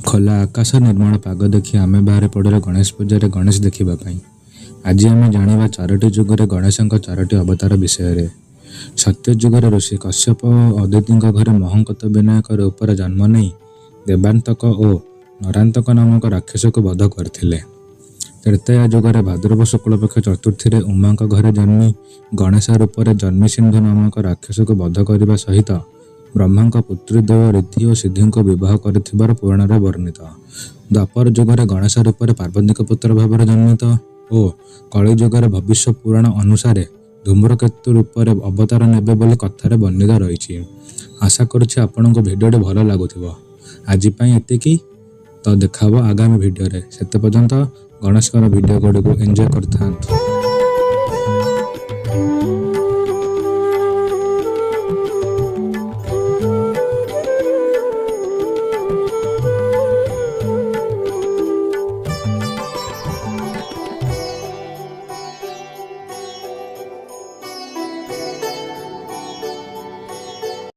ଖୋଲା ଆକାଶ ନିର୍ମଳ ପାଗ ଦେଖି ଆମେ ବାହାରି ପଡ଼ିଲେ ଗଣେଶ ପୂଜାରେ ଗଣେଶ ଦେଖିବା ପାଇଁ। ଆଜି ଆମେ ଜାଣିବା 4ଟି ଯୁଗରେ ଗଣେଶଙ୍କ 4ଟି ଅବତାର ବିଷୟରେ। ସତ୍ୟ ଯୁଗରେ ଋଷି କଶ୍ୟପ ଓ ଅଦିତିଙ୍କ ଘରେ ମହଙ୍କତ ବିନାୟକ ରୂପରେ ଜନ୍ମ ନେଇ ଦେବାନ୍ତକ ଓ ନରାନ୍ତକ ନାମକ ରାକ୍ଷସକୁ ବଧ କରିଥିଲେ। ତ୍ରେତୟା ଯୁଗରେ ଭାଦ୍ରବ ଶୁକ୍ଳପକ୍ଷ ଚତୁର୍ଥୀରେ ଉମାଙ୍କ ଘରେ ଜନ୍ମି ଗଣେଶ ରୂପରେ ଜନ୍ମିସିନ୍ଧୁ ନାମକ ରାକ୍ଷସକୁ ବଧ କରିବା ସହିତ ବ୍ରହ୍ମାଙ୍କ ପୁତ୍ରୀଦ୍ୱୟ ରିଦ୍ଧି ଓ ସିଦ୍ଧିଙ୍କୁ ବିବାହ କରିଥିବାର ପୁରାଣରେ ବର୍ଣ୍ଣିତ। ଦ୍ୱାପର ଯୁଗରେ ଗଣେଶ ରୂପରେ ପାର୍ବତୀଙ୍କ ପୁତ୍ର ଭାବରେ ଜନ୍ମିତ ଓ କଳି ଯୁଗରେ ଭବିଷ୍ୟ ପୁରାଣ ଅନୁସାରେ ଧୂମ୍ରକେତୁ ରୂପରେ ଅବତାର ନେବେ ବୋଲି କଥାରେ ବର୍ଣ୍ଣିତ ରହିଛି। ଆଶା କରୁଛି ଆପଣଙ୍କୁ ଭିଡ଼ିଓଟି ଭଲ ଲାଗୁଥିବ। ଆଜି ପାଇଁ ଏତିକି, ତ ଦେଖା ହେବ ଆଗାମୀ ଭିଡ଼ିଓରେ। ସେତେ ପର୍ଯ୍ୟନ୍ତ ଗଣେଶଙ୍କର ଭିଡ଼ିଓ ଗୁଡ଼ିକୁ ଏନ୍ଜୟ କରିଥାନ୍ତୁ।